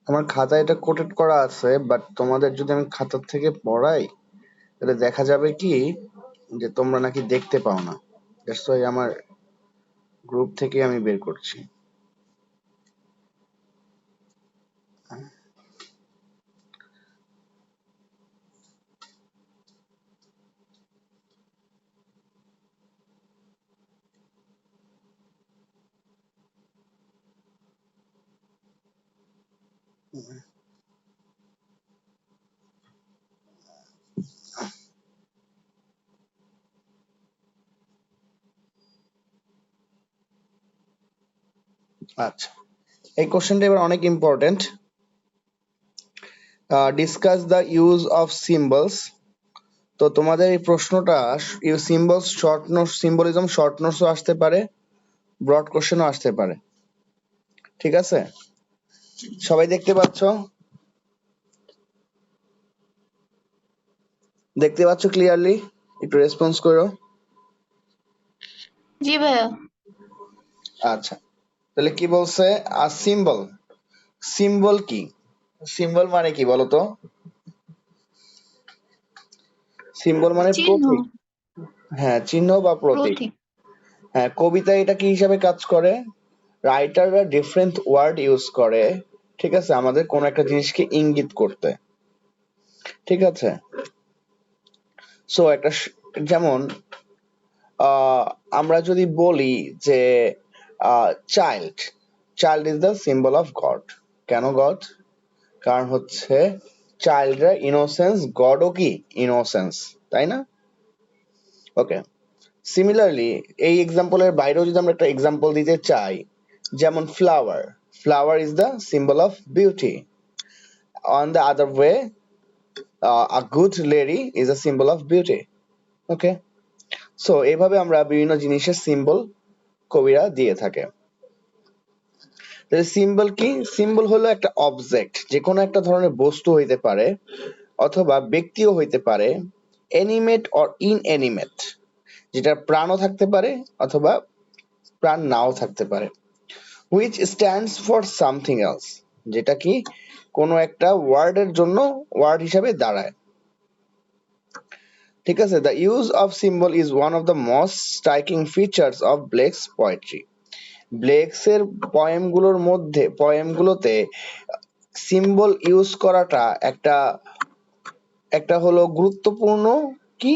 আমার খাতায় এটা কোটেড করা আছে, বাট তোমাদের যদি আমি খাতার থেকে পড়াই তাহলে দেখা যাবে কি যে তোমরা নাকি দেখতে পাও না। দ্যাটস ওয়াই আমার গ্রুপ থেকে আমি বের করছি। আচ্ছা, এই কোশ্চেনটা এবার অনেক important. Discuss the use of symbols. তো তোমাদের এই প্রশ্নটা symbols short notes, symbolism short নোটসও আসতে পারে, ব্রড কোশ্চেনও আসতে পারে। ঠিক আছে, সবাই দেখতে পাচ্ছ? দেখতে পাচ্ছ ক্লিয়ারলি? একটু রেসপন্স করো। জি ভাইয়া। আচ্ছা, তাহলে কি বলছে? আ সিম্বল, সিম্বল কি? সিম্বল মানে কি বলো তো? সিম্বল মানে চিহ্ন, প্রতীক। হ্যাঁ, চিহ্ন বা প্রতীক। প্রতীক। হ্যাঁ, কবিতা এটা কি হিসাবে কাজ করে? রাইটাররা ডিফারেন্ট ওয়ার্ড ইউজ করে, ঠিক আছে, আমাদের কোন একটা জিনিসকে ইঙ্গিত করতে। ঠিক আছে, সো একটা যেমন আমরা যদি বলি যে child, child is the symbol of god. কেন গড? কারণ হচ্ছে চাইল্ডরা ইনোসেন্স, গডও কি ইনোসেন্স, তাই না? ওকে, সিমিলারলি এই এক্সাম্পলের বাইরেও যদি আমরা একটা এক্সাম্পল দিতে চাই, যেমন flower, flower is the symbol of beauty. On the other way, a good lady is a symbol of beauty. Okay, so এইভাবে আমরা বিভিন্ন জিনিসের সিম্বল কবিরা দিয়ে থাকে। সিম্বল কি? সিম্বল হলো একটা অবজেক্ট, যে কোনো একটা ধরনের বস্তু হইতে পারে অথবা ব্যক্তিও হইতে পারে, অ্যানিমেট অর ইনঅ্যানিমেট, যেটা প্রাণও থাকতে পারে অথবা প্রাণ নাও থাকতে পারে। Which stands for something else, যেটা কি কোনো একটা ওয়ার্ডের জন্য ওয়ার্ড হিসাবে দাঁড়ায়। ঠিক আছে, the use of symbol is one of the most striking features of Blake's poetry. ব্লেকসের পয়েমগুলোতে সিম্বল ইউজ করাটা একটা একটা হলো গুরুত্বপূর্ণ কি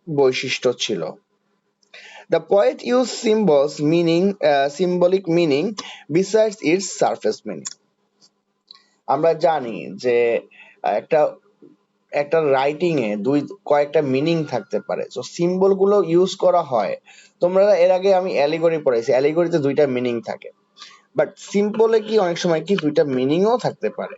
বৈশিষ্ট্য ছিল। The poet used symbolic meaning besides its surface meaning. আমরা জানি যে একটা একটা রাইটিং এ কয়েকটা মিনিং থাকতে পারে, তো সিম্বল গুলো ইউজ করা হয়। তোমরা এর আগে আমি অ্যালিগরি পড়াইছি, অ্যালিগরিতে দুইটা মিনিং থাকে, বাট সিম্বলে কি অনেক সময় কি দুইটা মিনিংও থাকতে পারে।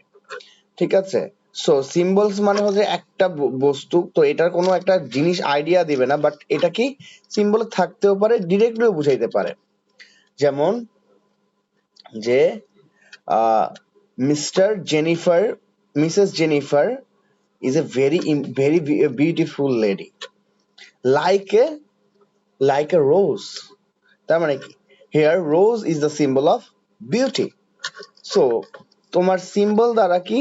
ঠিক আছে, সো সিম্বলস মানে হচ্ছে একটা বস্তু, তো এটার কোনো একটা জিনিস আইডিয়া দিবে না, বাট এটা কি সিম্বল থাকতেও পারে, ডিরেক্টলিও বুঝাইতে পারে। যেমন যে mister Jennifer, Mrs Jennifer is a very beautiful lady, like a like a rose. তার মানে কি, here rose is the symbol of beauty. So তোমার সিম্বল দ্বারা কি,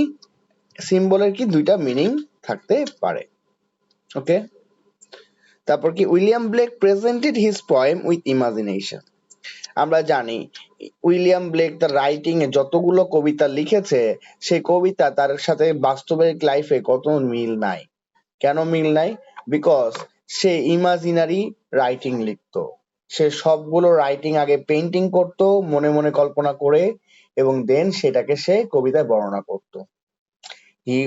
সিম্বলের কি দুইটা মিনিং থাকতে পারে। ওকে, তারপর কি, William Blake presented his poem with imagination. আমরা জানি উইলিয়াম ব্লেক তার রাইটিং এ যতগুলো কবিতা লিখেছে, সেই কবিতা তার সাথে বাস্তবিক লাইফে কত মিল নাই। কেন মিল নাই? বিকজ সে ইমাজিনারি রাইটিং লিখতো। সে সবগুলো রাইটিং আগে পেইন্টিং করতো মনে মনে কল্পনা করে, এবং দেন সেটাকে সে কবিতায় বর্ণনা করতো। He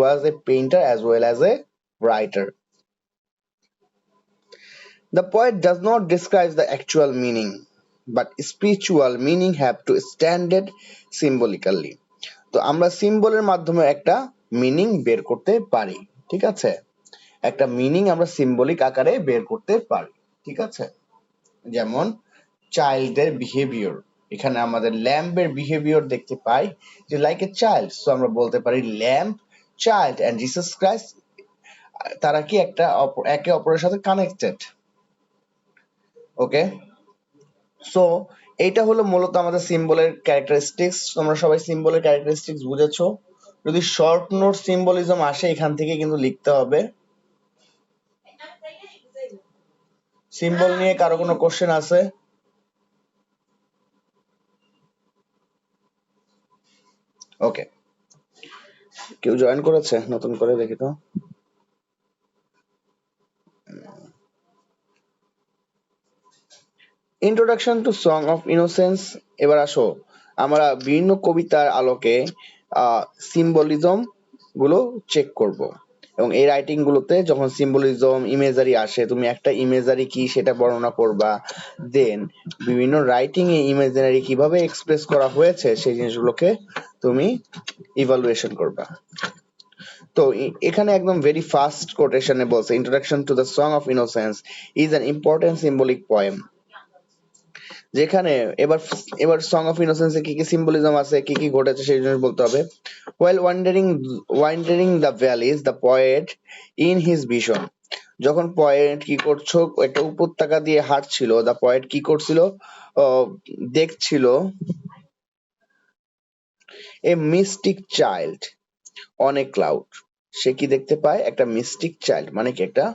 was a painter as well as a writer. The poet does not describe the actual meaning, but spiritual meaning have to stand it symbolically. তো আমরা সিম্বলের মাধ্যমে একটা মিনিং বের করতে পারি। ঠিক আছে, একটা মিনিং আমরা সিম্বলিক আকারে বের করতে পারি। ঠিক আছে, যেমন চাইল্ডের বিহেভিয়ার, এখানে আমাদের ল্যাম্পের বিহেভিয়ার দেখতে পাই যে লাইক এ চাইল্ড, সো আমরা বলতে পারি lamp, child and Jesus Christ, তারা কি একটা একে অপরের সাথে কানেক্টেড। ওকে, সো এইটা হলো মূলত আমাদের সিম্বলের ক্যারেক্টারিস্টিক্স। তোমরা সবাই সিম্বলের ক্যারেক্টারিস্টিক্স বুঝেছো। যদি শর্ট নোট সিম্বলিজম আসে এখান থেকে কিন্তু লিখতে হবে। সিম্বল নিয়ে কারো কোনো কোশ্চেন আছে? ওকে, কেউ জয়েন করেছে নতুন করে, দেখি তো। Introduction to song of innocence. এবার আসো আমরা বিভিন্ন কবিতার আলোকে সিম্বলিজম গুলো চেক করব, এবং এই রাইটিং গুলোতে যখন সিম্বলিজম ইমেজারি আসে তুমি একটা ইমেজারি কি সেটা বর্ণনা করবা, দেন বিভিন্ন রাইটিং এ ইমেজারি কিভাবে এক্সপ্রেস করা হয়েছে সেই জিনিসগুলোকে তুমি ইভালুয়েশন করবা। তো এখানে একদম ভেরি ফার্স্ট কোটেশনে বলছে introduction to the song of innocence is an important symbolic poem. যেখানে এবার এবার সং অফ ইনোসেন্সে কি কি সিম্বলিজম আছে, কি কি ঘটেছে সেই জিনিস বলতে হবে। While wandering the valleys the poet in his vision. যখন পয়েট কি করছো একটা উপত্যকা দিয়ে হাঁটছিল, দ্য পয়েট কি করছিল, দেখছিল a mystic child on a cloud. সে কি দেখতে পায়, একটা মিস্টিক চাইল্ড মানে কি একটা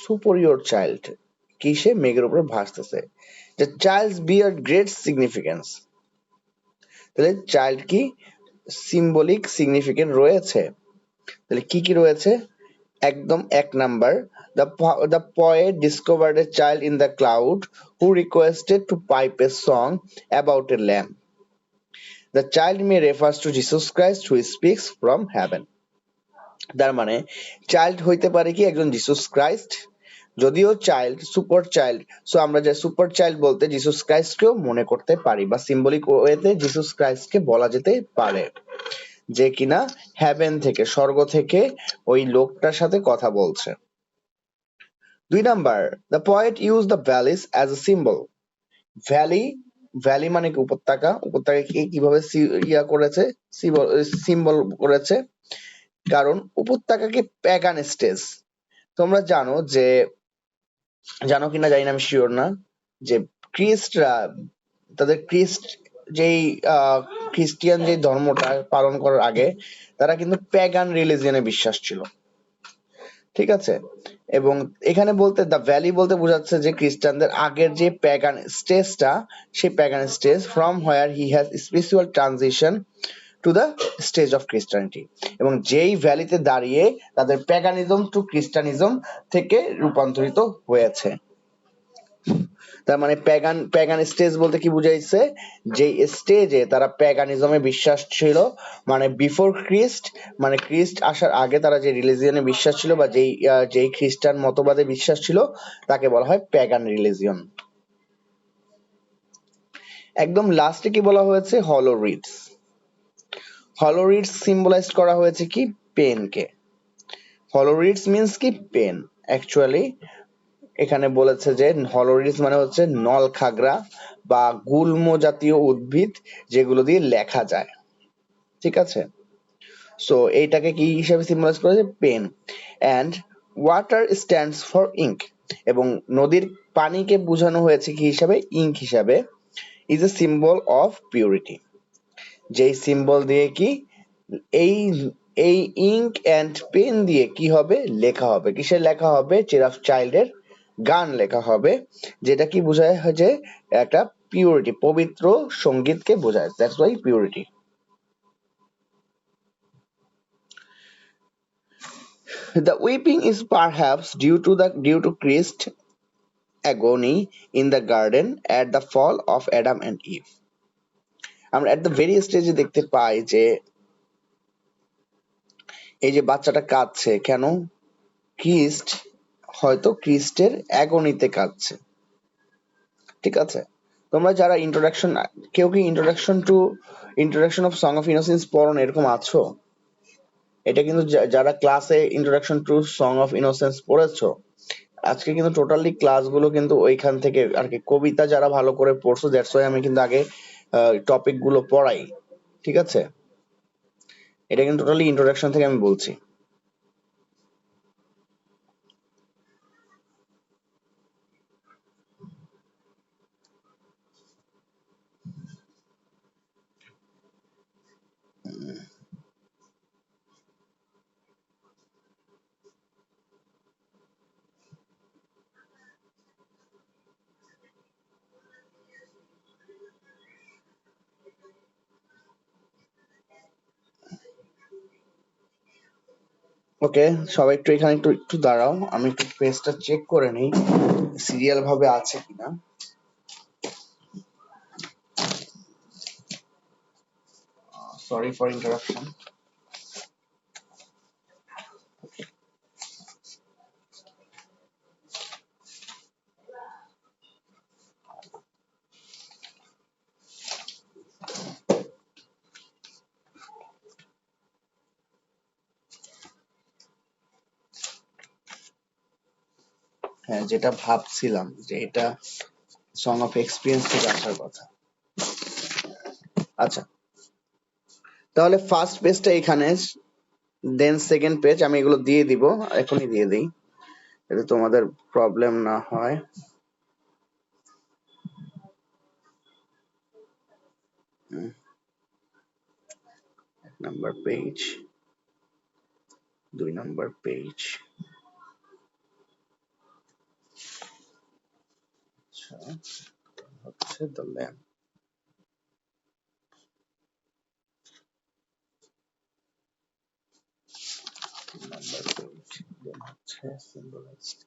সুপেরিয়র চাইল্ড কি সে মেঘের উপরে ভাসতেছে। The child's bear great significance. তাহলে চাইল্ড কি সিম্বলিক সিগনিফিকেন্ট রয়েছে। তাহলে কি কি রয়েছে, একদম এক number, the poet discovered a child in the cloud who requested to pipe a song about a lamb. The child may refers to Jesus Christ who speaks from heaven. তার মানে child হইতে পারে কি একজন জিসাস ক্রাইস্ট, যদিও child super child, so আমরা যে super child বলতে জিসাস ক্রাইস্টকেও মনে করতে পারি বা সিম্বলিক ওয়েতে জিসাস ক্রাইস্টকে বলা যেতে পারে, যে কিনা হ্যাভেন থেকে স্বর্গ থেকে ওই লোকটার সাথে কথা বলছে। দুই number, the poet use the valleys as a symbol. Valley, valley মানে কি উপত্যকা, উপত্যকাকে কিভাবে ইয়া করেছে, সিম্বল করেছে, কারণ উপত্যকাকে প্যাগান স্টেজ। তোমরা জানো যে, জানো কিনা জানি না আমি শিওর না, যে খ্রিস্টরা তাদের যেই খ্রিস্টিয়ান যে ধর্মটা পালন করার আগে তারা কিন্তু প্যাগান রিলিজিয়নে বিশ্বাস ছিল, ঠিক আছে। এবং এখানে বলতে দ্য ভ্যালি বলতে বোঝাচ্ছে যে খ্রিস্টানদের আগের যে প্যাগান স্টেজটা, সেই pagan stage from where he has spiritual transition to the stage of খ্রিস্টানিটি, এবং যেই ভ্যালিতে দাঁড়িয়ে তাদের প্যাগানিজম টু খ্রিস্টানিজম থেকে রূপান্তরিত হয়েছে। তার মানে প্যাগান প্যাগান স্টেজ বলতে কি বুঝাইছে, যে স্টেজে তারা প্যাগানিজমে বিশ্বাস ছিল, মানে বিফোর খ্রিস্ট, মানে খ্রিস্ট আসার আগে তারা যে রিলিজিয়নে বিশ্বাস ছিল বা যেই খ্রিস্টান মতবাদে বিশ্বাস ছিল তাকে বলা হয় প্যাগান রিলিজিয়ন। একদম লাস্টে কি বলা হয়েছে, হলো রিডস। হলো রিডস সিম্বলাইজ করা হয়েছে কি পেনকে। হলো রিডস মিন্স কি পেন। অ্যাকচুয়ালি এখানে বলেছে যে হলোরিস মানে হচ্ছে নল খাগড়া বা গুল্ম জাতীয় উদ্ভিদ যেগুলো দিয়ে লেখা যায়, ঠিক আছে। সো এইটাকে কি হিসাবে সিম্বলাইজ করেছে, pen. And water stands for ink, এবং নদীর পানিকে বোঝানো হয়েছে কি হিসাবে, ইঙ্ক হিসাবে। Is a symbol of purity, যেই সিম্বল দিয়ে কি এই এই ইঙ্ক অ্যান্ড পেন দিয়ে কি হবে, লেখা হবে, কিসের লেখা হবে, চেরাফ চাইল্ডের গান লেখা হবে, যেটা কি বোঝায় যে একটা পিউরিটি, পবিত্র সঙ্গীতকে বোঝায়, that's why purity. The weeping is perhaps due to Christ's agony in the garden at the fall of Adam and Eve. আমরা at the very stage দেখতে পাই যে এই যে বাচ্চাটা কাঁদছে কেন, খ্রিস্ট, হয়তো খ্রিস্টের অ্যাগনিতে কাঁদছে, ঠিক আছে। তোমরা যারা ইন্ট্রোডাকশন, কেউ কি introduction of song of innocence পড়ো না, এরকম আছো? এটা কিন্তু যারা ক্লাসে introduction to song of innocence পড়েছো, আজকে কিন্তু টোটালি ক্লাসগুলো কিন্তু ওইখান থেকে আর কি, কবিতা যারা ভালো করে পড়ছো দ্যাটস ওয়াই আমি কিন্তু আগে টপিক গুলো পড়াই, ঠিক আছে। এটা কিন্তু টোটালি ইন্ট্রোডাকশন থেকে আমি বলছি। ওকে, সবাই একটু এখানে একটু একটু দাঁড়াও, আমি একটু পেজটা চেক করে নিই সিরিয়াল ভাবে আছে কিনা। Sorry for interruption. হ্যাঁ, যেটা ভাবছিলাম যে এটা সং অফ এক্সপিরিয়েন্স থেকে আসার কথা। আচ্ছা, তাহলে ফার্স্ট পেজটা এখানে, দেন সেকেন্ড পেজ আমি এগুলো দিয়ে দিব, এখনই দিয়ে দিই যাতে তোমাদের প্রবলেম না হয়। এক নাম্বার পেজ, 2 নাম্বার পেজ। আচ্ছা, হচ্ছে দ্য ল্যাম্প, নাম্বার পেজ, দেন হচ্ছে সিম্বলাইজড।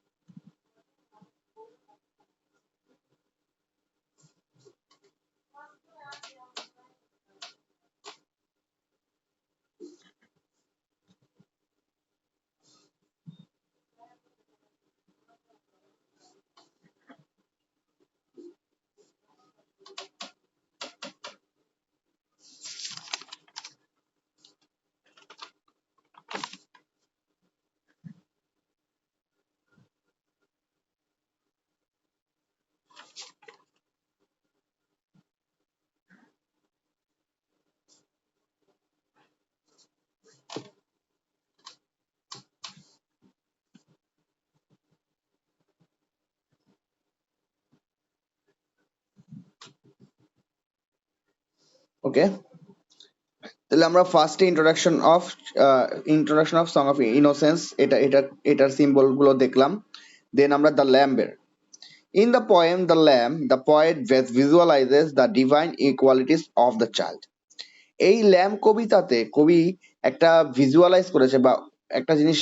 ওকে, তাহলে আমরা ফার্স্টে introduction of song of innocence, এটার সিম্বল গুলো দেখলাম। দেন আমরা the ল্যাম্বের, in the poem The Lamb, the poet visualizes the divine equalities of the child. এই ল্যাম্ব কবিতাতে কবি একটা ভিজুয়ালাইজ করেছে বা একটা জিনিস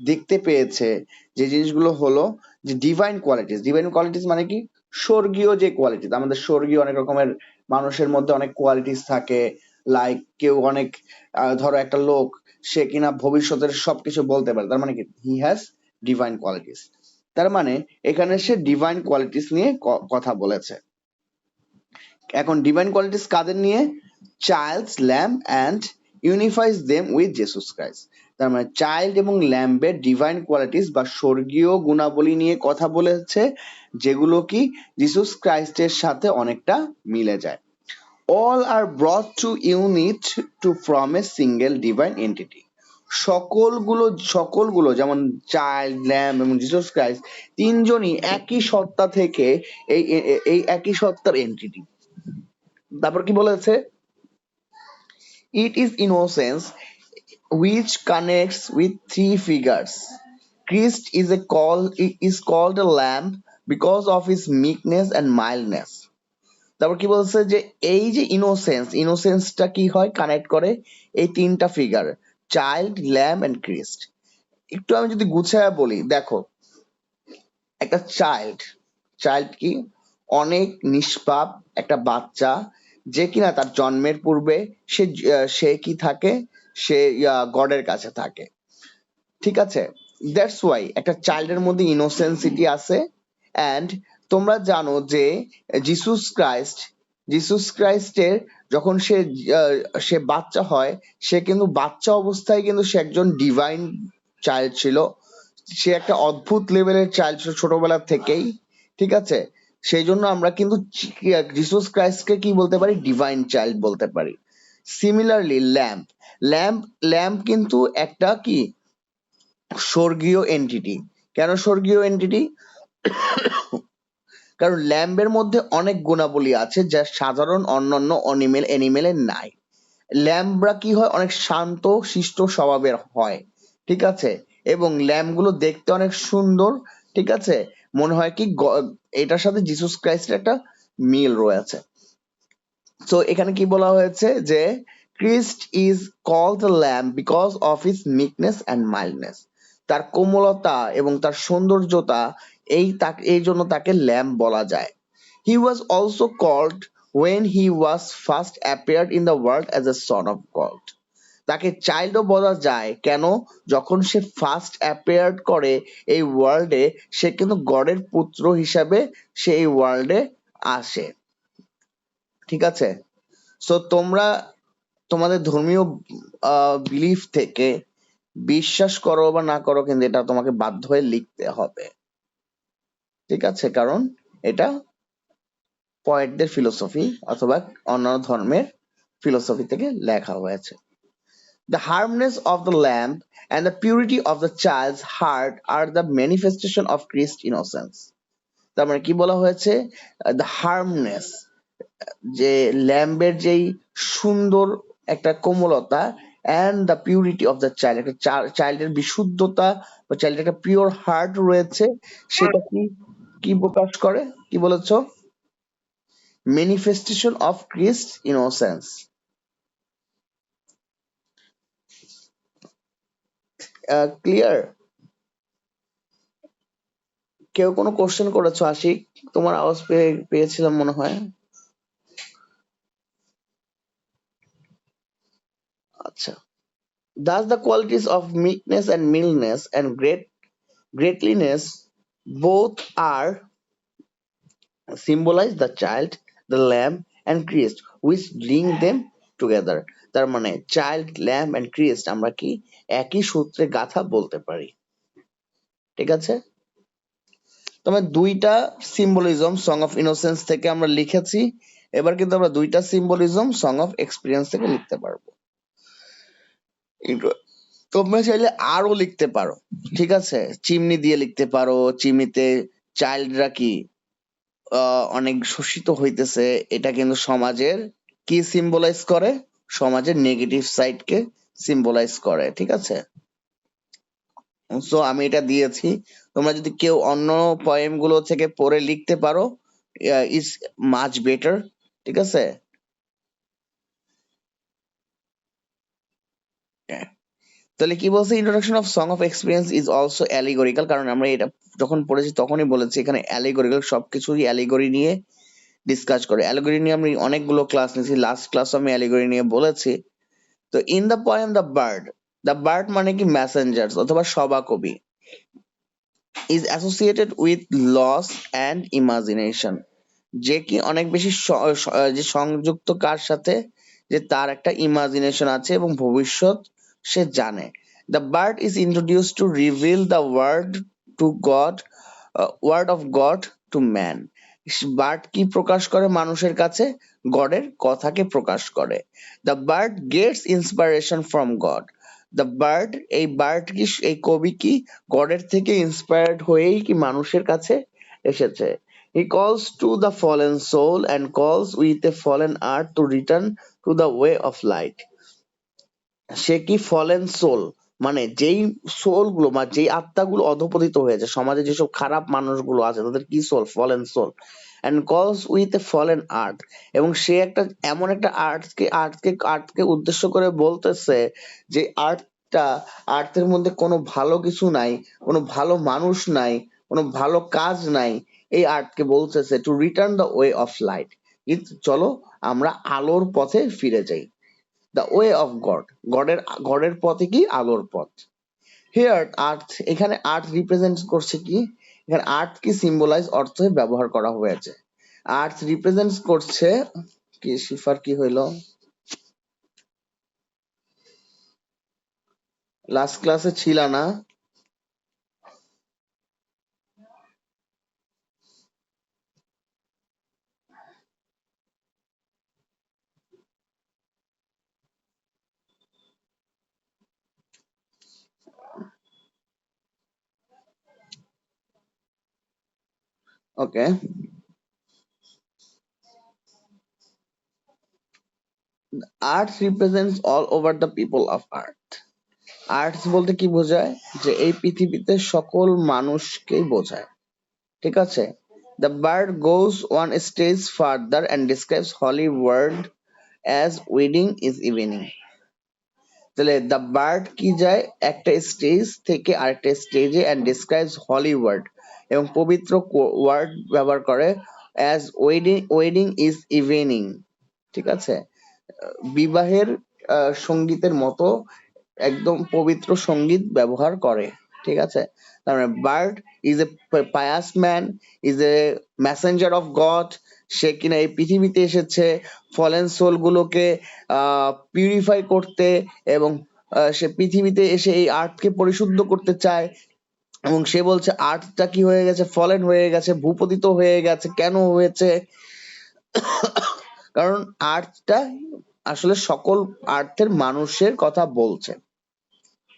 দেখতে পেয়েছে, যে জিনিসগুলো হলো যে ডিভাইন কোয়ালিটিস মানে কি, স্বর্গীয় যে কোয়ালিটিস, আমাদের স্বর্গীয় অনেক রকমের মানুষের মধ্যে অনেক কোয়ালিটিস থাকে। লাইক কেউ অনেক, ধরো একটা লোক, সে কিনা ভবিষ্যতের সবকিছু বলতে পারে, তার মানে কি হি হ্যাজ ডিভাইন কোয়ালিটিস। তার মানে এখানে সে ডিভাইন কোয়ালিটিস নিয়ে কথা বলেছে। এখন ডিভাইন কোয়ালিটিস কাদের নিয়ে? Childs, lamb and unifies them with Jesus Christ. তার মানে চাইল্ড এবং ল্যাম্বের ডিভাইন কোয়ালিটিস বা স্বর্গীয় গুণাবলী নিয়ে কথা বলেছে, যেগুলো কি জিসাস ক্রাইস্টের সাথে অনেকটা মিলে যায়। All are brought to unite to from a single divine entity. সকলগুলো যেমন চাইল্ড, ল্যাম্ব এবং জিসাস ক্রাইস্ট, তিনজনই একই সত্তা থেকে, এই একই সত্তার এন্টিটি। তারপর কি বলেছে? It is innocence which connects with three figures. Christ is called a lamb because of his meekness and mildness. তারপর কি বলছে যে এই যে ইনোসেন্সটা কি হয়, কানেক্ট করে এই তিনটা figure, child, lamb and Christ. একটু আমি যদি গুছায় বলি, দেখো, একটা চাইল্ড কি, অনেক নিষ্পাপ একটা বাচ্চা, যে কিনা তার জন্মের পূর্বে সে কি থাকে, সে গডের কাছে থাকে। ঠিক আছে, দ্যাটস ওয়াই একটা চাইল্ডের মধ্যে ইনোসেন্সিটি আছে। অ্যান্ড তোমরা জানো যে জিসুস ক্রাইস্টের যখন সে বাচ্চা হয়, সে কিন্তু বাচ্চা অবস্থায় কিন্তু সে একজন ডিভাইন চাইল্ড ছিল। সে একটা অদ্ভুত লেভেলের চাইল্ড ছিল ছোটবেলা থেকেই। ঠিক আছে, সেই জন্য আমরা কিন্তু জিসাস ক্রাইস্টকে কি বলতে পারি, ডিভাইন চাইল্ড বলতে পারি। সিমিলারলি ল্যাম্প কিন্তু একটা কি, স্বর্গীয় এন্টিটি। কেন স্বর্গীয় এন্টিটি? কারণ ল্যাম্বের মধ্যে অনেক গুণাবলী আছে যা সাধারণ অন্যান্য অ্যানিমেলের নাই। ল্যাম্বরা কি হয়, অনেক শান্ত শিষ্ট স্বভাবের হয়। ঠিক আছে, এবং ল্যাম্বগুলো দেখতে অনেক সুন্দর। ঠিক আছে, মনে হয় কি এটার সাথে জিসাস ক্রাইস্টের একটা মিল রয়েছে। তো এখানে কি বলা হয়েছে যে Christ is called the lamb because of his meekness and mildness. তার কোমলতা এবং তার সৌন্দর্যতা এই জন্য তাকে ল্যাম্ব বলা যায়. He was also called when he was first appeared in the world as a son of God. তাকে চাইল্ডও বলা যায় কেন? যখন সে ফার্স্ট অ্যাপিয়ার্ড করে এই ওয়ার্ল্ডে, সে কিন্তু গডের পুত্র হিসাবে সে এই ওয়ার্ল্ডে আসে. ঠিক আছে? সো তোমরা তোমাদের ধর্মীয় বিলিফ থেকে বিশ্বাস করো বা না করো, কিন্তু এটা তোমাকে বাধ্য হয়ে লিখতে হবে. ঠিক আছে? কারণ এটা পয়েটদের ফিলোসফি অথবা অন্যান্য ধর্মের ফিলোসফি থেকে লেখা হয়েছে. The harmless of the lamb and the purity of the child's heart are the manifestation of Christ's innocence. তার মানে কি বলা হয়েছে? The harmless, যে ল্যাম্বের যেই সুন্দর একটা কোমলতা, and the purity of the child, একটা চাইল্ডের বিশুদ্ধতা বা চাইল্ডের একটা পিওর হার্ট রয়েছে, সেটা কি কি প্রকাশ করে? কি বলেছো? Manifestation of ক্রিস্ট innocence. ক্লিয়ার? কেউ কোনো কোশ্চেন করেছো আশিক? তোমার আওয়াজ পেয়েছিলাম মনে হয়. আচ্ছা. Thus the qualities of meekness and mildness and greatliness both are symbolize the child, the lamb and Christ, which bring them together. তার মানে চাইল্ড, ল্যাম্ব এন্ড ক্রিস্ট আমরা কি একই সূত্রে গাথা বলতে পারি. ঠিক আছে? তবে দুইটা সিম্বলিজম সং অফ ইনোসেন্স থেকে আমরা লিখেছি, এবার কিন্তু আমরা দুইটা সিম্বলিজম সং অফ এক্সপিরিয়েন্স থেকে লিখতে পারবো. তোমরা চাইলে আরো লিখতে পারো. ঠিক আছে? চিমনি দিয়ে লিখতে পারো. চিমনিতে চাইল্ডরা কি অনেক শোষিত হইতেছে, এটা কিন্তু সমাজের কি সিম্বলাইজ করে? সমাজের নেগেটিভ সাইডকে সিম্বলাইজ করে. ঠিক আছে? সো আমি এটা দিয়েছি. তোমরা যদি কেউ অন্য পয়েম গুলো থেকে পড়ে লিখতে পারো, ইজ মাচ বেটার. ঠিক আছে? তাহলে কি বলছে? Introduction of song of experience is also allegorical. কারণ আমরা এটা যখন পড়েছি তখনই বলেছি এখানে অ্যালিগরিক্যাল, সবকিছুই অ্যালিগরি নিয়ে ডিসকাস করে. অ্যালিগরি নিয়ে আমি অনেকগুলো ক্লাস নিয়েছি, লাস্ট ক্লাস আমি অ্যালিগরি নিয়ে বলেছি. তো in the poem the bird মানে কি মেসেঞ্জার্স অথবা সভাকবি, is associated with loss and imagination, যে কি অনেক বেশি যে সংযুক্ত কার সাথে? যে তার একটা ইমাজিনেশন আছে এবং ভবিষ্যৎ সে জানে. The bird is introduce to reveal the to God word of God to man. Bird কি প্রকাশ করে মানুষের কাছে? গডের কথাকে প্রকাশ করে. The bird gets inspiration from God. The bird, এই বার্ড কি, এই কবি কি গডের থেকে ইন্সপায়ার্ড হয়েই কি মানুষের কাছে এসেছে. He calls to the fallen soul and calls with a fallen earth to return to the way of light. সে কি ফলেন সোল, মানে যেই সোল গুলো বা যেই আত্মাগুলো অধপতিত হয়েছে, সমাজে যেসব খারাপ মানুষগুলো আছে তাদের কি soul? Fallen soul. and calls with a fallen earth, এবং সে একটা এমন একটা আর্থকে উদ্দেশ্য করে বলতেছে যে আর্থের মধ্যে কোনো ভালো কিছু নাই, কোনো ভালো মানুষ নাই, কোনো ভালো কাজ নাই. এই আর্থকে বলতেছে to return the way of light, চলো আমরা আলোর পথে ফিরে যাই. দ্য ওয়ে অফ গড, গডের পথে কি? আলোর পথ. হিয়ার আর্থ, এখানে আর্থ রিপ্রেজেন্ট করছে কি? এখানে আর্থ কি সিম্বলাইজ অর্থে ব্যবহার করা হয়েছে. আর্থ রিপ্রেজেন্ট করছে কি? শিফার কি হইল? লাস্ট ক্লাসে ছিল না? Okay. Earth represents all over the people of earth. Earth বলতে কি বোঝায়? যে এই পৃথিবীতে সকল মানুষকেই বোঝায়. ঠিক আছে? The bird goes one stage further and describes holy world as wedding is evening. তাহলে দ্য বার্ড কি যায় একটা স্টেজ থেকে আরেকটা স্টেজে অ্যান্ড ডিসক্রাইবস হলি ওয়ার্ড এবং পবিত্র ওয়ার্ড ব্যবহার করে as wedding wedding is evening, ঠিক আছে, বিবাহের সঙ্গীতের মতো একদম পবিত্র সঙ্গীত ব্যবহার করে, ঠিক আছে। তার মানে bird is a pious man, is a messenger of God. সে কিনা এই পৃথিবীতে এসেছে ফলেন সোল গুলোকে পিউরিফাই করতে, এবং সে পৃথিবীতে এসে এই আর্থকে পরিশুদ্ধ করতে চায়। এবং সে বলছে আর্থটা কি হয়ে গেছে, ফলেন হয়ে গেছে, ভূপতিত হয়ে গেছে। কেন হয়েছে? কারণ আর্থটা আসলে সকল আর্থের মানুষের কথা বলছে,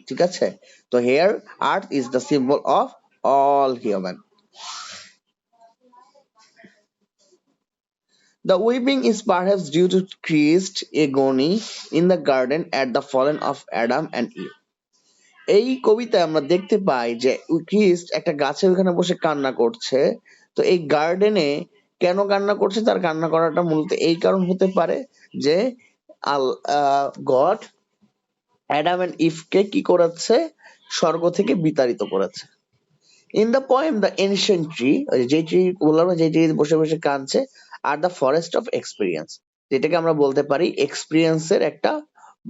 ঠিক আছে। তো here earth is the symbol of all human. The weeping is perhaps due to Christ's agony in the garden at the fallen of Adam and Eve. এই কবিতায় আমরা দেখতে পাই যে খ্রিস্ট একটা গাছের ওখানে বসে কান্না করছে। তো এই গার্ডেনে কেন কান্না করছে, তার কান্না করাটা মূলত এই কারণ হতে পারে যে গড অ্যাডাম এন্ড ইভকে কি করেছে, স্বর্গ থেকে বিতাড়িত করেছে। In the poem the ancient tree, যে ট্রি বললাম না, যে ট্রি বসে বসে কাঁদছে, are the forest of experience, যেটাকে আমরা বলতে পারি এক্সপিরিয়েন্সের একটা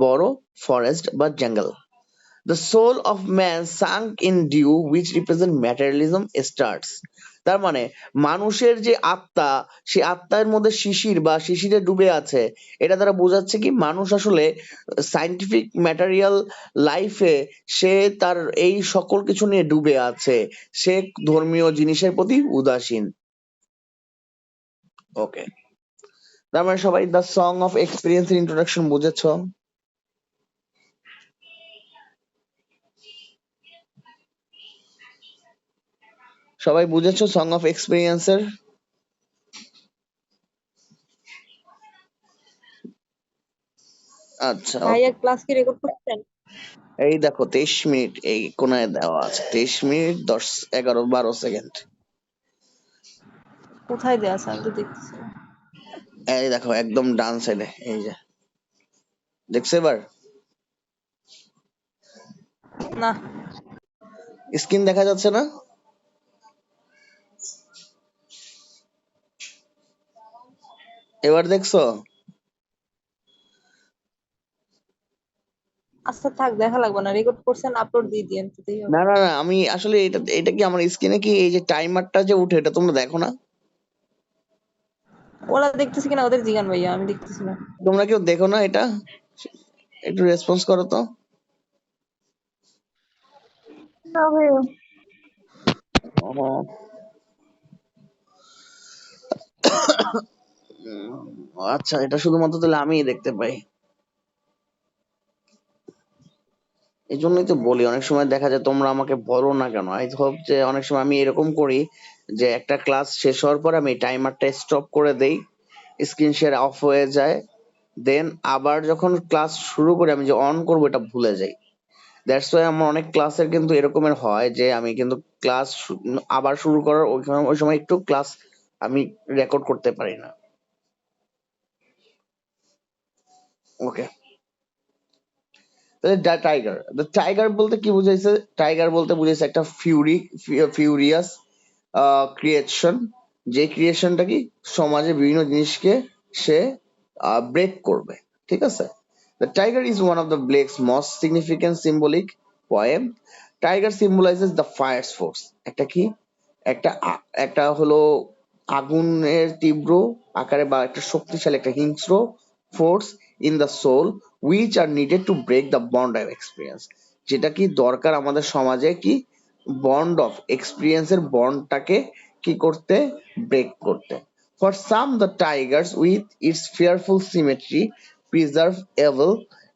বড় ফরেস্ট বা জঙ্গল। The soul of man sunk in dew which represent materialism starts. তার মানে মানুষের যে আত্মা, সেই আত্মার মধ্যে শিশির বা শিশিরে ডুবে আছে। এটা দ্বারা বোঝাচ্ছে কি মানুষ আসলে সায়েন্টিফিক ম্যাটেরিয়াল লাইফে সে তার এই সকল কিছু নিয়ে ডুবে আছে। সে ধর্মীয় জিনিসের প্রতি উদাসীন। ওকে, তার মানে সবাই দ্য সং অফ এক্সপিরিয়েন্স এর ইন্ট্রোডাকশন বুঝেছো? সবাই বুঝেছো সং অফ এক্সপিরিয়েন্স এর? আচ্ছা, ভাইয়া ক্লাস কি রেকর্ড করছেন? এই দেখো 23 মিনিট এই কোনায় দেওয়া আছে, 23 মিনিট 10, 11, 12 সেকেন্ড। কোথায় দেয়া আছে আমি তো দেখতেছি না। এই দেখো একদম ডান সাইডে, এই যে দেখছো এবার? না, স্ক্রিন দেখা যাচ্ছে না? এবার দেখছো? আচ্ছা থাক, দেখা লাগবে না। রেকর্ড করছেন, আপলোড দিয়ে দিয়েন দিতেই হবে। না না না, আমি আসলে এটা এটা কি আমার স্ক্রিনে কি এই যে টাইমারটা যে উঠে, এটা তোমরা দেখো না? ওরা দেখতেছি কিনা ওদের জিগান ভাইয়া, আমি দেখতেছি না। তোমরা কেউ দেখো না এটা? একটু রেসপন্স করো তো। না ভাইয়া। ও, আচ্ছা, এটা শুধুমাত্র তাহলে আমিই দেখতে পাই। এই জন্যই তো বলি অনেক সময় দেখা যায় তোমরা আমাকে বলো না কেন। আই হোপ যে অনেক সময় আমি এরকম করি যে একটা ক্লাস শেষ হওয়ার পর আমি টাইমারটা স্টপ করে দেই, স্ক্রিন শেয়ার অফ হয়ে যায়, দেন আবার যখন ক্লাস শুরু করি আমি যে অন করবো এটা ভুলে যাই। দ্যাটস ওয়াই আমার অনেক ক্লাসের কিন্তু এরকমের হয় যে আমি কিন্তু ক্লাস আবার শুরু করার ওই সময় একটু ক্লাস আমি রেকর্ড করতে পারি না। ওকে, দ্য টাইগার, দ্য টাইগার বলতে কি বুঝাইছে? টাইগার বলতে বুঝাইছে একটা ফিউরিয়াস ক্রিয়েশন, যে ক্রিয়েশনটা কি সমাজে বিভিন্ন জিনিসকে সে ব্রেক করবে, ঠিক আছে। The tiger is one of the Blake's most significant symbolic poem. Tiger symbolizes the fire force, একটা কি, একটা হলো আগুনের তীব্র আকারে বা একটা শক্তিশালী একটা হিংস্র force in the soul which are needed to break the bond of experience, যেটা কি দরকার আমাদের সমাজে কি বন্ড অফ এক্সপিরিয়েন্সের বন্ডটাকে কি করতে, ব্রেক করতে। For some the tigers with its fearful symmetry preserve evil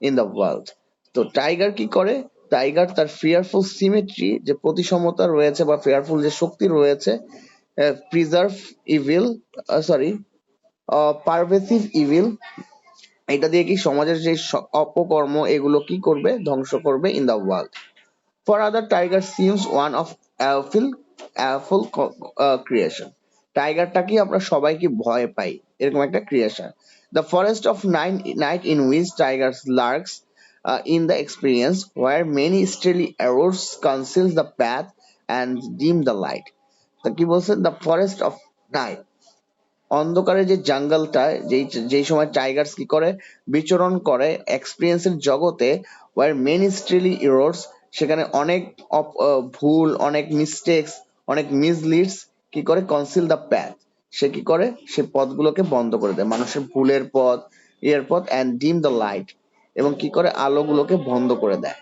in the world. তো টাইগার কি করে, টাইগার তার ফিয়ারফুল সিমেট্রি যে প্রতিসমতা রয়েছে বা ফিয়ারফুল যে শক্তি রয়েছে, প্রিজার্ভ ইভিল, সরি, পারভেসিভ ইভিল, এটা দিয়ে কি সমাজের যে অপকর্ম এগুলো কি করবে, ধ্বংস করবে in the world. For other tiger seems one of awful creation, টাইগারটা কি আমরা সবাই কি ভয় পাই এরকম একটা creation. The forest of night in which tigers lurks in the experience where many steely arrows conceal the path and dim the light. তা কি বলছে, দ্য ফরেস্ট অফ নাইট, অন্ধকারে যে জঙ্গলটায় যেই সময় টাইগার্স কি করে বিচরণ করে এক্সপিরিয়েন্সের জগতে, ওয়ার মেনি স্টিলি ইরোর্স, সেখানে অনেক ভুল, অনেক মিস্টেক্স, অনেক মিসলিডস কি করে কনসিল দ্য প্যাথ, সে কি করে সে পথগুলোকে বন্ধ করে দেয়, মানুষের ভুলের পথ, ইয়ের পথ, অ্যান্ড ডিম দ্য লাইট, এবং কি করে আলোগুলোকে বন্ধ করে দেয়।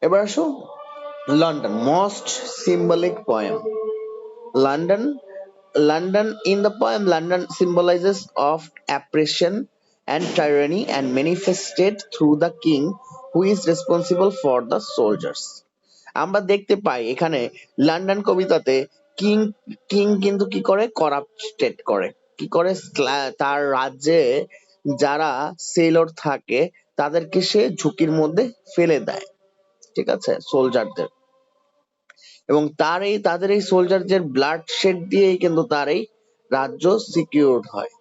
এবার আসো London most symbolic poem. London, London in the poem, London symbolizes of oppression and tyranny and manifested through the king who is responsible for the soldiers. আমরা দেখতে পাই এখানে লন্ডন কবিতাতে কিং কিং কিন্তু কি করে করাপ্টেড করে, কি করে তার রাজ্যে যারা সেলর থাকে তাদেরকে সে ঝুঁকির মধ্যে ফেলে দেয়, ঠিক আছে, সোলজারদের, এবং তাদের এই সোলজারদের ব্লাড শেড দিয়েই কিন্তু তার এই রাজ্য সিকিউরড হয়।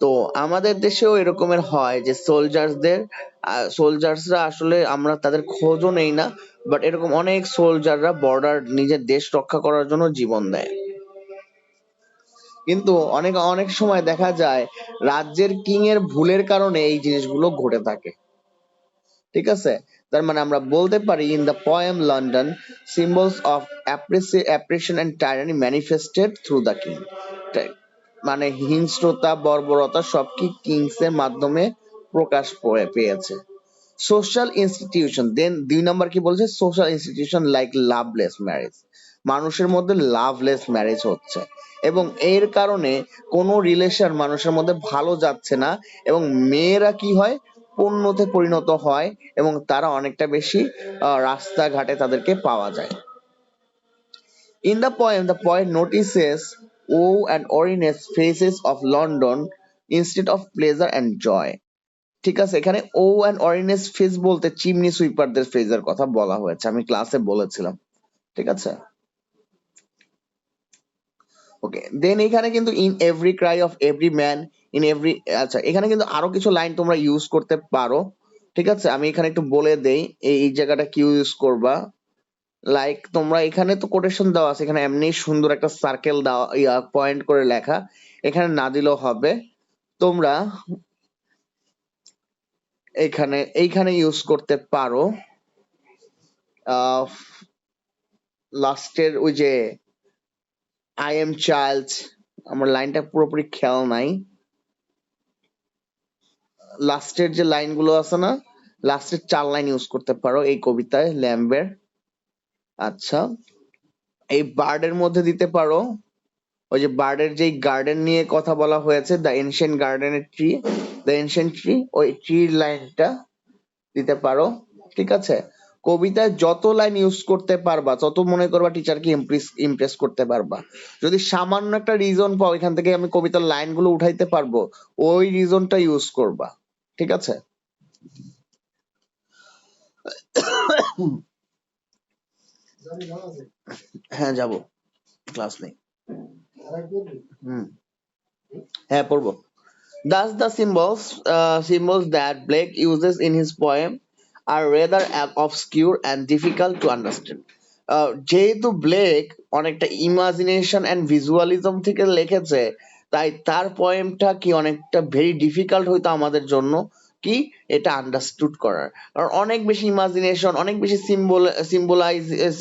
তো আমাদের দেশেও এরকমের হয় যে সোলজার্সরা আসলে আমরা তাদের খোঁজও নেই না, বাট এরকম অনেক সোলজাররা বর্ডার নিজের দেশ রক্ষা করার জন্য জীবন দেয়। কিন্তু অনেক অনেক সময় দেখা যায় রাজ্যের কিং এর ভুলের কারণে এই জিনিসগুলো ঘটে থাকে, ঠিক আছে। তার মানে আমরা বলতে পারি in the poem London symbols of oppression and tyranny manifested through the king, মানে হিংস্রতা বর্বরতা সব কি কিংস এর মাধ্যমে প্রকাশ পেয়েছে। সোশ্যাল ইনস্টিটিউশন, দেন 2 নম্বর কি বলছে, social institution like Lovelace marriage, মানুষের মধ্যে লাভলেস ম্যারেজ হচ্ছে, এবং এর কারণে কোনো রিলেশন মানুষের মধ্যে ভালো যাচ্ছে না, এবং মেয়েরা কি হয় পণ্যতে পরিণত হয়, এবং তারা অনেকটা বেশি রাস্তাঘাটে তাদেরকে পাওয়া যায়। In the poem, the poet notices woe and weariness faces of London instead of pleasure and joy. ঠিক আছে, এখানে ও অ্যান্ড অরিনেস ফেস বলতে চিমনি সুইপারদের ফেজের কথা বলা হয়েছে, আমি ক্লাসে বলেছিলাম, ঠিক আছে। ওকে, দেন এখানে কিন্তু in every Cry of every man, in every, আচ্ছা এখানে কিন্তু আরো কিছু লাইন তোমরা ইউজ করতে পারো, ঠিক আছে, আমি এখানে একটু বলে দেই এই জায়গাটা কি ইউজ করবা। লাইক তোমরা এখানে তো কোটেশন দেওয়া আছে, এখানে এমনি সুন্দর একটা সার্কেল দেওয়া পয়েন্ট করে লেখা, এখানে না দিলেও হবে, তোমরা এইখানে ইউজ করতে পারো লাস্টের ওই যে আই এম চাইল্ড, আমার লাইনটা পুরোপুরি খেয়াল নাই, লাস্টের যে লাইনগুলো আছে না, লাস্টের 4 লাইন ইউজ করতে পারো এই কবিতায় ল্যাম্বের। আচ্ছা, এই বার্ডের মধ্যে দিতে পারো ওই যে বার্ডের যেই গার্ডেন নিয়ে কথা বলা হয়েছে, দ্য এনশিয়েন্ট গার্ডেনের ট্রি, দ্য এনশিয়েন্ট ট্রি, ওই ট্রির লাইনটা দিতে পারো, ঠিক আছে। কবিতায় যত লাইন ইউজ করতে পারবা তত মনে করবা টিচারকে ইমপ্রেস করতে পারবা। যদি সামান্য একটা রিজন পাও এখান থেকে আমি কবিতার লাইনগুলো উঠাইতে পারবো, ওই রিজনটা ইউজ করবা, ঠিক আছে। হ্যাঁ যাব, ক্লাস নেই। হুম, হ্যাঁ পড়বো। Thus, the symbols that Blake uses in his poem are rather obscure and difficult to understand. যেহেতু ব্লেক অনেকটা ইমাজিনেশন অ্যান্ড ভিজুয়ালিজম থেকে লিখেছে, তাই তার পোয়েমটা কি অনেকটা ভেরি ডিফিকাল্ট হইতো আমাদের জন্য কি এটা আন্ডারস্টুড করার, কারণ অনেক বেশি ইমাজিনেশন, অনেক বেশি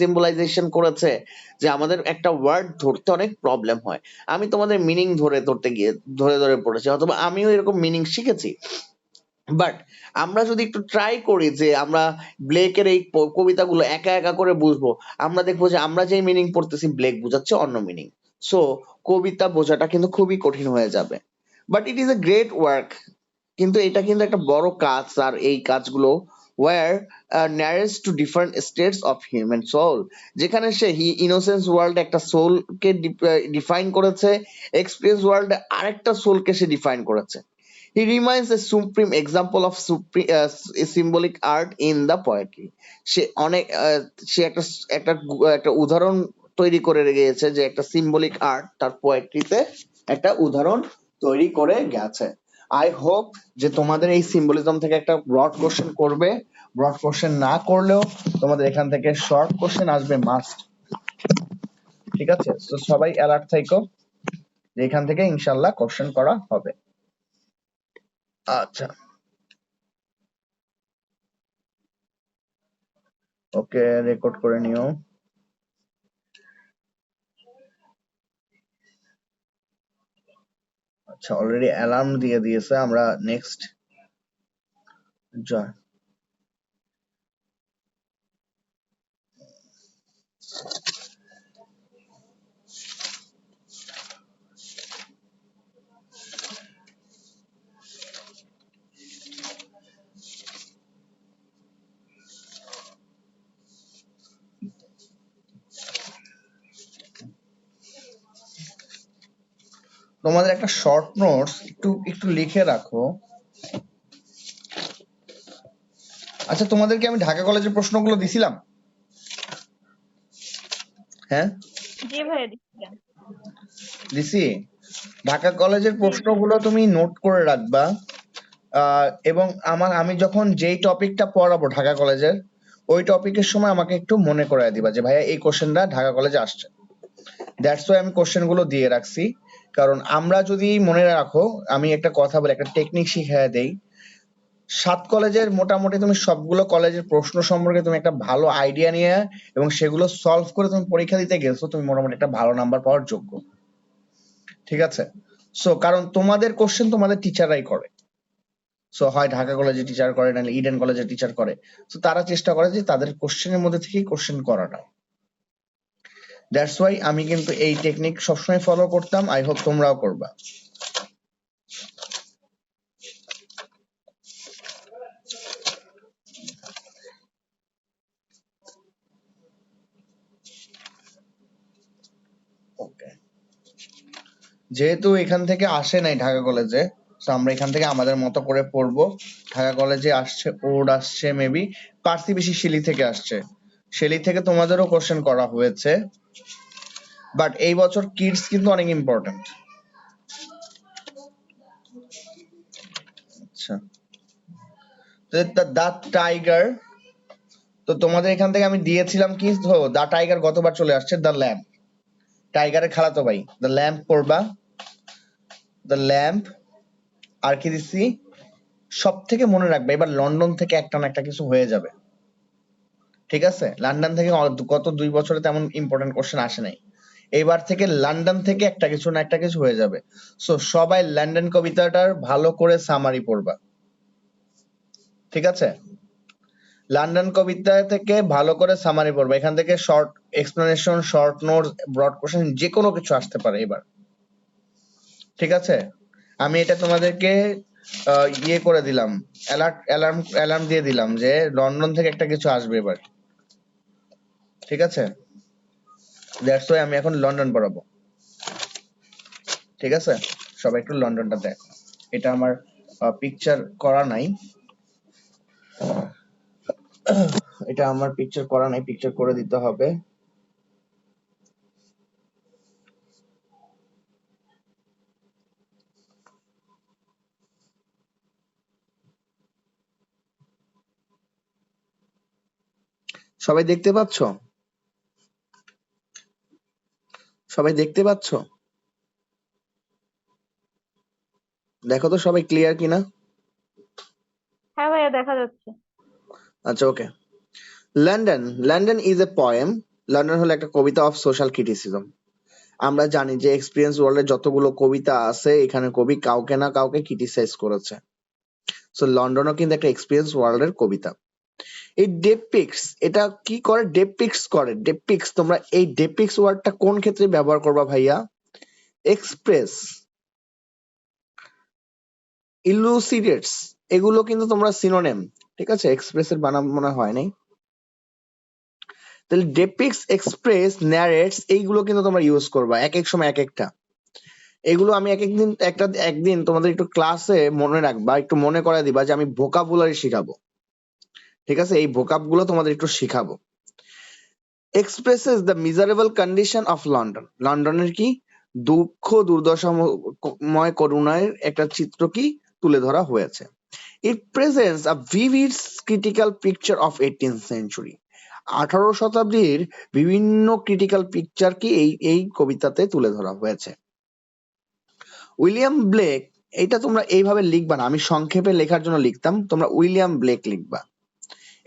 সিম্বলাইজেশন করেছে, যে আমাদের একটা ওয়ার্ড ধরতে অনেক প্রবলেম হয়। আমি তোমাদের মিনিং ধরতে গিয়ে ধরে ধরে পড়েছি, অথবা আমিও এরকম মিনিং শিখেছি, বাট আমরা যদি একটু ট্রাই করি যে আমরা ব্লেকের এই কবিতাগুলো একা একা করে বুঝবো, আমরা দেখবো যে আমরা যে মিনিং পড়তেছি ব্লেক বোঝাচ্ছে অন্য মিনিং, সো কবিতা বোঝাটা কিন্তু খুবই কঠিন হয়ে যাবে। But it is a great work, কিন্তু এটা কিন্তু একটা বড় কাজ, আর এই কাজগুলো were narrates to different states of human soul, যেখানে সে ইনোসেন্স ওয়ার্ল্ড একটা সোলকে ডিফাইন করেছে, এক্সপিরিয়েন্স ওয়ার্ল্ড আরেকটা সোলকে সে ডিফাইন করেছে। He remains a supreme example of symbolic art in the poetry. সে অনেক সে একটা একটা উদাহরণ তৈরি করে গিয়েছে, যে একটা সিম্বলিক আর্ট তার পোয়েট্রিতে একটা উদাহরণ তৈরি করে গেছে। আই হোপ যে তোমাদের এই সিম্বলিজম থেকে একটা ব্রড কোশ্চেন করবে, ব্রড কোশ্চেন না করলেও তোমাদের এখান থেকে শর্ট কোশ্চেন আসবে মাস্ট। ঠিক আছে, তো সবাই অ্যালার্ট থাকো যে এখান থেকে ইনশাল্লাহ কোশ্চেন করা হবে। আচ্ছা, ওকে, রেকর্ড করে নিও। আচ্ছা, অলরেডি অ্যালার্ম দিয়ে দিয়েছে, আমরা নেক্সট জয়। তোমাদের একটা শর্ট নোটস একটু একটু লিখে রাখো। আচ্ছা, তোমাদেরকে আমি ঢাকা কলেজের প্রশ্নগুলো দিছিলাম? হ্যাঁ জি ভাইয়া দিচ্ছিলেন। দিছি। ঢাকা কলেজের জি জি। প্রশ্নগুলো তুমি নোট করে রাখবা। এবং আমি যখন যেই টপিকটা পড়াবো ঢাকা কলেজের, ওই টপিকের সময় আমাকে একটু মনে করায় দিবা যে ভাইয়া এই কোশ্চেনটা ঢাকা কলেজে আসছে। দ্যাটস ওয়াই আমি কোশ্চেন গুলো দিয়ে রাখছি, কারণ আমরা যদি মনে রাখো, আমি একটা কথা বলি, একটা টেকনিক শিখিয়ে দেই। 7 কলেজের মোটামুটি তুমি সবগুলো কলেজের প্রশ্ন সম্পর্কে তুমি একটা ভালো আইডিয়া নিয়ে এবং সেগুলো সলভ করে তুমি পরীক্ষা দিতে গেছো, তুমি মোটামুটি একটা ভালো নাম্বার পাওয়ার যোগ্য। ঠিক আছে, সো কারণ তোমাদের কোশ্চেন তোমাদের টিচাররাই করে। সো হয় ঢাকা কলেজে টিচার করে, নাহলে ইডেন কলেজে টিচার করে। সো তারা চেষ্টা করে যে তাদের কোশ্চেনের মধ্যে থেকেই কোশ্চেন করাটা। দ্যাটস ওয়াই আমি কিন্তু এই টেকনিক সবসময় ফলো করতাম, আই হোপ তোমরাও করবা। ওকে, যেহেতু এখান থেকে আসে নাই ঢাকা কলেজে, তো আমরা এখান থেকে আমাদের মতো করে পড়বো। ঢাকা কলেজে আসছে ওড, আসছে মেবি পার্সি, বেশি শিলি থেকে আসছে। শিলি থেকে তোমাদেরও কোশ্চেন করা হয়েছে, বাট এই বছর কিডস কিন্তু অনেক ইম্পর্টেন্ট। আচ্ছা, দা টাইগার, তো তোমাদের এখান থেকে আমি দিয়েছিলাম কি, দা টাইগার গতবার চলে আসছে। দ্য ল্যাম্প, টাইগারের খালাতো ভাই, দ্য ল্যাম্প পড়বা। দ্য ল্যাম্প, আর কি দিচ্ছি, সব থেকে মনে রাখবে এবার লন্ডন থেকে একটা না একটা কিছু হয়ে যাবে। ঠিক আছে, লন্ডন থেকে গত 2 বছরে তেমন ইম্পর্টেন্ট কোশ্চেন আসে নাই, এবার থেকে লন্ডন থেকে একটা কিছু না একটা কিছু হয়ে যাবে। সো সবাই লন্ডন কবিতাটার ভালো করে সামারি পড়বা। ঠিক আছে, লন্ডন কবিতা থেকে ভালো করে সামারি পড়বা। এখান থেকে short explanation, short notes, broad question যে কোনো কিছু আসতে পারে এবার। ঠিক আছে, আমি এটা তোমাদেরকে ইয়ে করে দিলাম, অ্যালার্ম দিয়ে দিলাম যে লন্ডন থেকে একটা কিছু আসবে এবার। ঠিক আছে, দ্যাটস ওয়াই আমি এখন লন্ডন পড়াবো। ঠিক আছে, সবাই একটু লন্ডনটা দেখো। এটা আমার পিকচার করা নাই, এটা আমার পিকচার করা নাই, পিকচার করে দিতে হবে। সবাই দেখতে পাচ্ছ? সবাই দেখতে পাচ্ছ? দেখো তো সবাই ক্লিয়ার কিনা। হ্যাঁ ভাইয়া দেখা যাচ্ছে। আচ্ছা, okay. London, London is a poem. London হলো একটা কবিতা অফ সোশ্যাল ক্রিটিসিজম। আমরা জানি যে এক্সপিরিয়েন্স ওয়ার্ল্ডে যতগুলো কবিতা আছে, এখানে কবি কাউকে না কাউকে ক্রিটিসাইজ করেছে। সো লন্ডনও কিন্তু একটা এক্সপিরিয়েন্স ওয়ার্ল্ডের কবিতা। এই ডেপিক্স, এটা কি করে? ডেপিক্স করে। ডেপিক্স, তোমরা এই ডেপিক্স ওয়ার্ডটা কোন ক্ষেত্রে ব্যবহার করবা ভাইয়া? এক্সপ্রেস, ইলুসিডেটস, এগুলো কিন্তু তোমরা সিনোনিম। ঠিক আছে, এক্সপ্রেসের বানান মনে হয় নাই। তাহলে ডেপিক্স, এক্সপ্রেস, ন্যারেটস, এইগুলো কিন্তু তোমরা ইউজ করবা এক এক সময় এক একটা। এগুলো আমি একদিন তোমাদের একটু ক্লাসে মনে রাখবা, একটু মনে করায় দিবা যে আমি ভোকাবুলারি শিখাবো। ঠিক আছে, এই ভোকাব গুলো তোমাদের একটু শিখাবো। Expresses the miserable condition of London. লন্ডনের কি দুঃখ দুর্দশাময় করুণার একটা চিত্র কি তুলে ধরা হয়েছে। It presents a vivid critical picture of 18th century. 18 শতাব্দীর বিভিন্ন ক্রিটিক্যাল পিকচারকে এই কবিতাতে তুলে ধরা হয়েছে। উইলিয়াম ব্লেক, এটা তোমরা এইভাবে লিখবা না, আমি সংক্ষেপে লেখার জন্য লিখতাম, তোমরা উইলিয়াম ব্লেক লিখবা।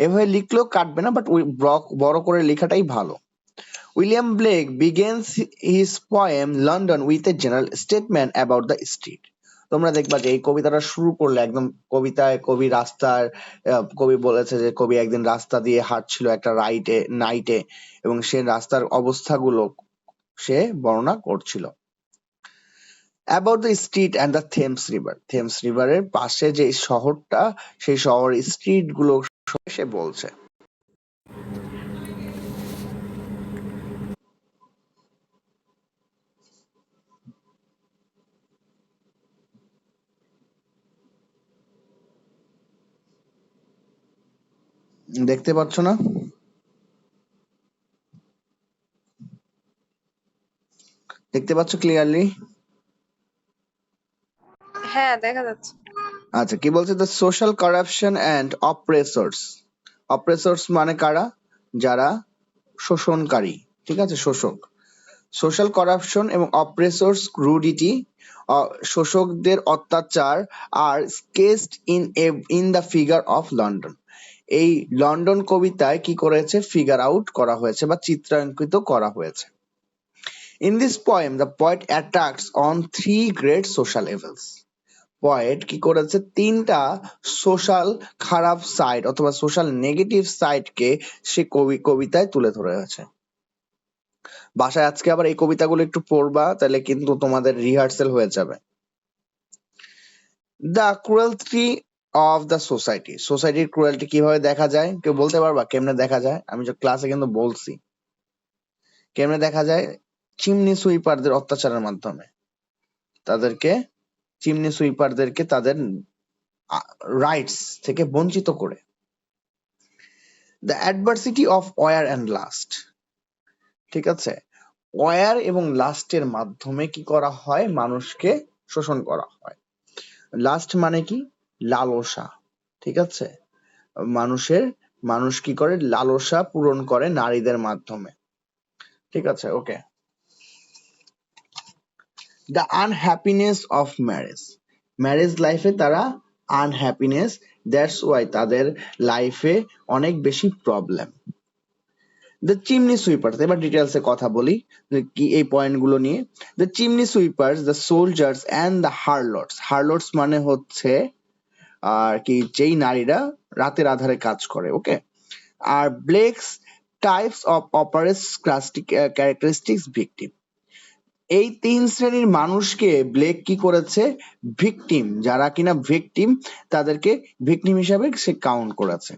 এভাবে লিখলেও কাটবে না, বাট বড় করে লেখাটাই ভালো। William Blake begins his poem London with a general statement about the street. তোমরা দেখবা যে এই কবিতাটা শুরু করলে একদম কবিতায় কবি রাস্তার কবি বলেছে যে কবি একদিন রাস্তা দিয়ে হাঁটছিল একটা নাইটে এবং সে রাস্তার অবস্থাগুলো সে বর্ণনা করছিল। About the street and the Thames river, Thames রিভারের পাশে যে শহরটা, সেই শহরের স্ট্রিট গুলো সে বলছে। দেখতে পাচ্ছ না? দেখতে পাচ্ছ ক্লিয়ারলি? হ্যাঁ, দেখা যাচ্ছে। আচ্ছা, কি বলছে? The social corruption and oppressors. Oppressors মানে কারা? যারা শোষণকারী, ঠিক আছে, শোষক। সোশ্যাল কারাপশন এবং অপ্রেসর্স রুডিটি, শোষকদের অত্যাচার আর sketched in the figure of London. এই লন্ডন কবিতায় কি করেছে? ফিগার আউট করা হয়েছে বা চিত্রাঙ্কিত করা হয়েছে। In this poem the poet attacks on three great social evils. Poet কি করেছে? তিনটা সোশ্যাল খারাপ সাইড অথবা সোশ্যাল নেগেটিভ সাইডকে সে কবিতায় তুলে ধরেছে। বাসায় আজকে আবার এই কবিতাগুলো একটু পড়বা, তাহলে কিন্তু তোমাদের রিহার্সেল হয়ে যাবে। The cruelty of the society, সোসাইটির ক্রুয়েলটি কিভাবে দেখা যায়? কেউ বলতে পারবা কেমনে দেখা যায়? আমি যে ক্লাসে কিন্তু বলছি কেমনে দেখা যায়। চিমনি সুইপারদের অত্যাচারের মাধ্যমে, তাদেরকে চিমনি সুইপারদেরকে তাদের রাইটস থেকে বঞ্চিত করে। The adversity of war and lust, ঠিক আছে, ওয়ার এবং লাস্টের মাধ্যমে কি করা হয়? মানুষকে শোষণ করা হয়। লাস্ট মানে কি? লালসা, ঠিক আছে, মানুষ কি করে? লালসা পূরণ করে নারীদের মাধ্যমে, ঠিক আছে, okay. The unhappiness of marriage, marriage লাইফে তারা আনহ্যাপিনেস, দ্যাটস ওয়াই তাদের লাইফে অনেক বেশি প্রবলেম। দ্য চিমনি সুইপার্স, এবার ডিটেলসে কথা বলি কি এই পয়েন্ট গুলো নিয়ে। The chimney sweepers, the soldiers and the harlots, harlots মানে হচ্ছে আর কি যেই নারীরা রাতের আধারে কাজ করে, ওকে। আর ব্লেকস টাইপস অফ অপারেস ক্যারেক্টারিস্টিক্স ভিকটিম, এই তিন শ্রেণীর মানুষকে ব্লেক কি করেছে? ভিকটিম, যারা কিনা ভিকটিম, তাদেরকে ভিকটিম হিসাবে সে কাউন্ট করেছে।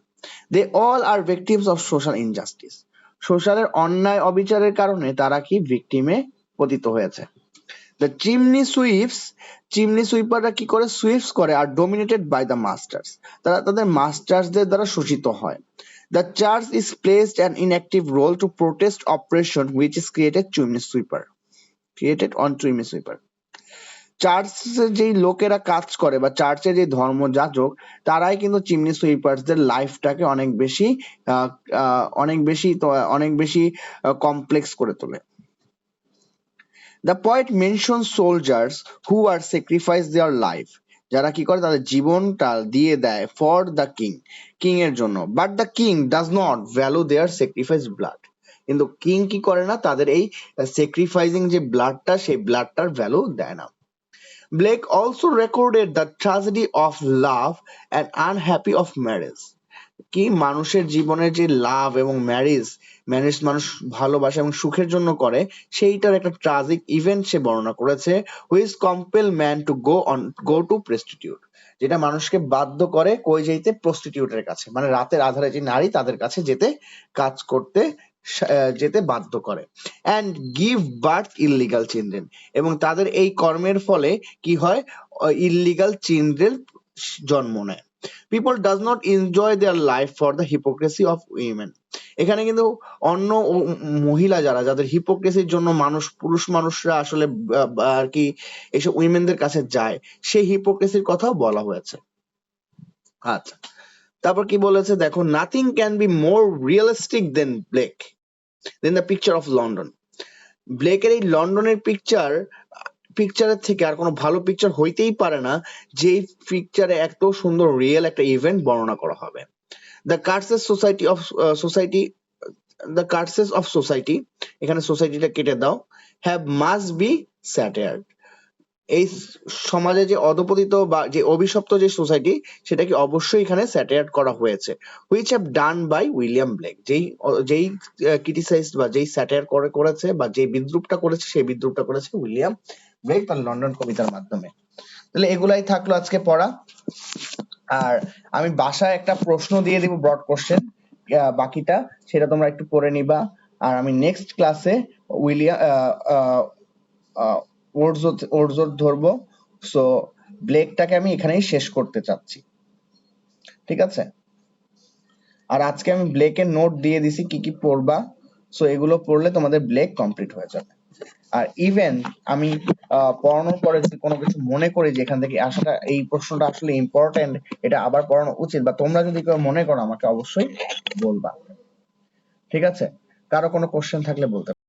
They all are victims of social injustice, সোশ্যালের অন্যায় অবিচারের কারণে তারা কি ভিকটিমে পতিত হয়েছে। দ্য চিমনি সুইপস, চিমনি সুইপাররা কি করে? সুইপস করে আর ডোমিনেটেড বাই দ্য মাস্টার্স, তারা তাদের মাস্টার্সদের দ্বারা শোষিত হয়। The church is placed an inactive role to protest operation which is created on chimney sweeper. চার্চের যেই লোকেরা কাজ করে বা চার্চের যে ধর্মযাজক, তারাই কিন্তু চিমনি সুইপারদের লাইফটাকে অনেক বেশি কমপ্লেক্স করে তোলে। The poet mention soldiers who are sacrifice their life, যারা কি করে? তাদের জীবনটা দিয়ে দেয় ফর দ্য কিং এর জন্য। But the king does not value their sacrifice blood, কিন্তু কিং কি করে না? তাদের এই স্যাক্রিফাইসিং যে ব্লাডটা, সেই ব্লাডটার ভ্যালু দেয় না। Blake also recorded the tragedy of love and unhappy of marriage. কি মানুষের জীবনের যে লাভ এবং ম্যারেজ মানুষ ভালোবাসা এবং সুখের জন্য করে, সেইটার একটা ট্রাজিক ইভেন্ট সে বর্ণনা করেছে। Which compel man to go to prostitute, যেটা মানুষকে বাধ্য করে কই যেতে? প্রস্টিটিউটের কাছে, মানে রাতের আধারে যে নারী, তাদের কাছে যেতে, কাজ করতে যেতে বাধ্য করে। And give birth illegal children, এবং তাদের এই কর্মের ফলে কি হয়? ইললিগাল চিলড্রেন জন্ম নেয়। People does not enjoy their life for the hypocrisy of women. এখানে কিন্তু অন্য মহিলা যাদের হিপোক্রেসির জন্য পুরুষ মানুষরা আসলে আর কি এসব উইমেনদের কাছে যায়, সেই হিপোক্রেসির কথাও বলা হয়েছে। আচ্ছা, তারপর কি বলেছে দেখো, nothing can be more realistic than the picture of London. ব্লেকের এই লন্ডনের পিকচারের থেকে আর কোনো ভালো পিকচার হইতেই পারে না, যেই পিকচারে এত সুন্দর রিয়েল একটা ইভেন্ট বর্ণনা করা হবে। দ্য কার্সেস সোসাইটি, এখানে সোসাইটিটা কেটে দাও, হ্যাভ মাস্ট বি স্যাটায়ার্ড। এই সমাজে যে অধপতিত বা যে অভিশপ্ত যে সোসাইটি, সেটাকে অবশ্যই এখানে স্যাটায়ার্ড করা হয়েছে। Which have done by William Blake, যেই ক্রিটিসাইজ বা যেই স্যাটায়ার করেছে বা যেই বিদ্রুপটা করেছে, সেই বিদ্রুপটা করেছে উইলিয়াম ব্লেক তার লন্ডন কবিতার মাধ্যমে। তাহলে এগুলাই থাকলো আজকে পড়া। আর আমি বাসায় একটা প্রশ্ন দিয়ে দিব, ব্রড কোশ্চেন, বাকিটা সেটা তোমরা একটু পড়ে নিবা। আর আমি নেক্সট ক্লাসে উইলিয়াম ওর্ডসওয়ার্থ ধরবো। সো ব্লেকটাকে আমি এখানেই শেষ করতে চাচ্ছি, ঠিক আছে? আর আজকে আমি ব্লেকের নোট দিয়ে দিছি কি কি পড়বা, সো এগুলো পড়লে তোমাদের ব্লেক কমপ্লিট হয়ে যাবে। আর ইভেন আমি পড়ানোর পরে যদি কোনো কিছু মনে করি যে এখান থেকে আসাটা, এই প্রশ্নটা আসলে ইম্পর্টেন্ট, এটা আবার পড়ানো উচিত, বা তোমরা যদি কেউ মনে করো আমাকে অবশ্যই বলবা, ঠিক আছে? কারো কোনো কোশ্চেন থাকলে বলতে